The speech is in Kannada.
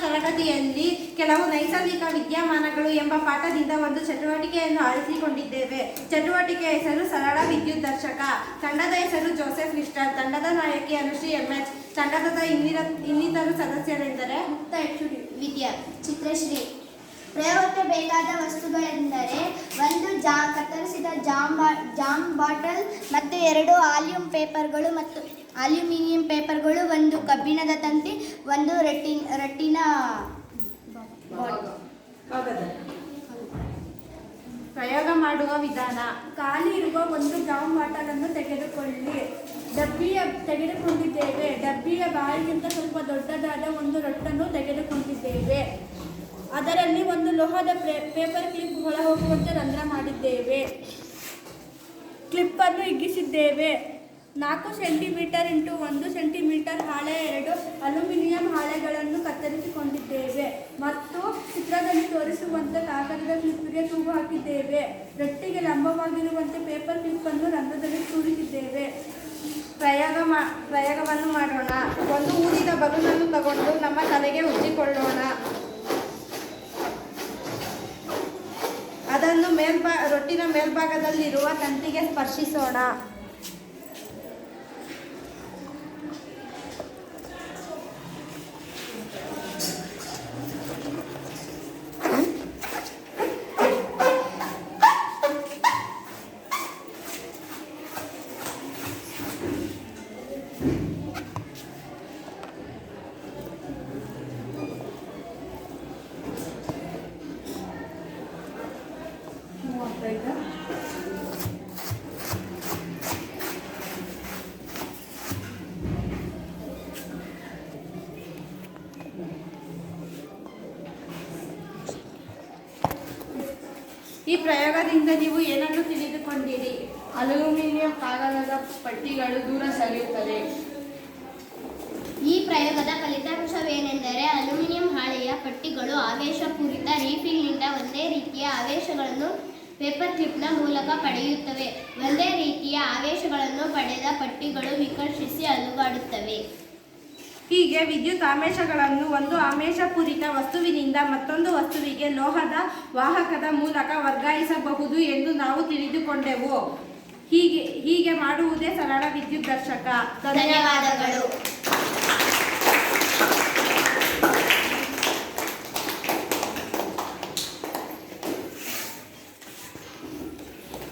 ತರಗತಿಯಲ್ಲಿ ಕೆಲವು ನೈಸರ್ಗಿಕ ವಿದ್ಯಮಾನಗಳು ಎಂಬ ಪಾಠದಿಂದ ಒಂದು ಚಟುವಟಿಕೆಯನ್ನು ಆರಿಸಿಕೊಂಡಿದ್ದೇವೆ. ಚಟುವಟಿಕೆಯ ಹೆಸರು ಸರಳ ವಿದ್ಯುದರ್ಶಕ. ತಂಡದ ಹೆಸರು ಜೋಸೆಫ್ ಲಿಸ್ಟರ್. ತಂಡದ ನಾಯಕಿ ಅನುಶ್ರೀ ಎಂಎಚ್. ತಂಡದ ಇನ್ನಿತರು ಸದಸ್ಯರೆಂದರೆ ಮುಕ್ತ ವಿದ್ಯಾ, ಚಿತ್ರಶ್ರೀ. ಪ್ರಯೋಗಕ್ಕೆ ಬೇಕಾದ ವಸ್ತುಗಳೆಂದರೆ ಒಂದು ಕತ್ತರಿಸಿದ ಜಾಮ್ ಬಾಟಲ್ ಮತ್ತು 2 ಅಲ್ಯೂಮಿನಿಯಂ ಪೇಪರ್ಗಳು, ಒಂದು ಕಬ್ಬಿಣದ ತಂತಿ, ಒಂದು ರಟ್ಟಿನ ಪ್ರಯೋಗ ಮಾಡುವ ವಿಧಾನ. ಖಾಲಿ ಇರುವ ಒಂದು ಜಾಮ್ ಬಾಟಲ್ ಅನ್ನು ತೆಗೆದುಕೊಳ್ಳಿ. ತೆಗೆದುಕೊಂಡಿದ್ದೇವೆ. ಡಬ್ಬಿಯ ಬಾಯಿಗಿಂತ ಸ್ವಲ್ಪ ದೊಡ್ಡದಾದ ಒಂದು ರಟ್ಟನ್ನು ತೆಗೆದುಕೊಂಡಿದ್ದೇವೆ. ಅದರಲ್ಲಿ ಒಂದು ಲೋಹದ ಪೇಪರ್ ಕ್ಲಿಪ್ ಒಳ ಹೋಗುವಂತೆ ರಂಧ್ರ ಮಾಡಿದ್ದೇವೆ. ಕ್ಲಿಪ್ಪನ್ನು ಹಿಗ್ಗಿಸಿದ್ದೇವೆ. 4 ಸೆಂಟಿಮೀಟರ್ × 1 ಸೆಂಟಿಮೀಟರ್ ಹಾಳೆಯ 2 ಅಲ್ಯೂಮಿನಿಯಂ ಹಾಳೆಗಳನ್ನು ಕತ್ತರಿಸಿಕೊಂಡಿದ್ದೇವೆ ಮತ್ತು ಚಿತ್ರದಲ್ಲಿ ತೋರಿಸುವಂತೆ ಕಾಗದದ ಕ್ಲಿಪ್ಗೆ ತೂಗು ಹಾಕಿದ್ದೇವೆ. ರಟ್ಟಿಗೆ ಲಂಬವಾಗಿರುವಂತೆ ಪೇಪರ್ ಕ್ಲಿಪ್ಪನ್ನು ರಂಧ್ರದಲ್ಲಿ ತೂರಿಸಿದ್ದೇವೆ. ಪ್ರಯೋಗವನ್ನು ಮಾಡೋಣ. ಒಂದು ಊದಿದ ಬಲೂನನ್ನು ತಗೊಂಡು ನಮ್ಮ ತಲೆಗೆ ಉಜ್ಜಿಕೊಳ್ಳೋಣ. ಅದನ್ನು ರೊಟ್ಟಿನ ಮೇಲ್ಭಾಗದಲ್ಲಿರುವ ತಂತಿಗೆ ಸ್ಪರ್ಶಿಸೋಣ. ಈ ಪ್ರಯೋಗದಿಂದ ನೀವು ಏನನ್ನು ತಿಳಿದುಕೊಂಡಿರಿ? ಅಲ್ಯೂಮಿನಿಯಂ ಕಾಗದದ ಪಟ್ಟಿಗಳು ದೂರ ಸರಿಯುತ್ತವೆ. ಈ ಪ್ರಯೋಗದ ಫಲಿತಾಂಶವೇನೆಂದರೆ ಅಲ್ಯೂಮಿನಿಯಂ ಹಾಳೆಯ ಪಟ್ಟಿಗಳು ಆವೇಶಪೂರಿತ ರೀಫಿಲ್ನಿಂದ ಒಂದೇ ರೀತಿಯ ಆವೇಶಗಳನ್ನು ಪೇಪರ್ ಕ್ಲಿಪ್ನ ಮೂಲಕ ಪಡೆಯುತ್ತವೆ. ಒಂದೇ ರೀತಿಯ ಆವೇಶಗಳನ್ನು ಪಡೆದ ಪಟ್ಟಿಗಳು ವಿಕರ್ಷಿಸಿ ಅಲುಗಾಡುತ್ತವೆ. ಹೀಗೆ ವಿದ್ಯುತ್ ಆವೇಶಗಳನ್ನು ಒಂದು ಆವೇಶಪೂರಿತ ವಸ್ತುವಿನಿಂದ ಮತ್ತೊಂದು ವಸ್ತುವಿಗೆ ಲೋಹದ ವಾಹಕದ ಮೂಲಕ ವರ್ಗಾಯಿಸಬಹುದು ಎಂದು ನಾವು ತಿಳಿದುಕೊಂಡೆವು. ಹೀಗೆ ಮಾಡುವುದೇ ಸರಳ ವಿದ್ಯುದರ್ಶಕ. ಧನ್ಯವಾದಗಳು.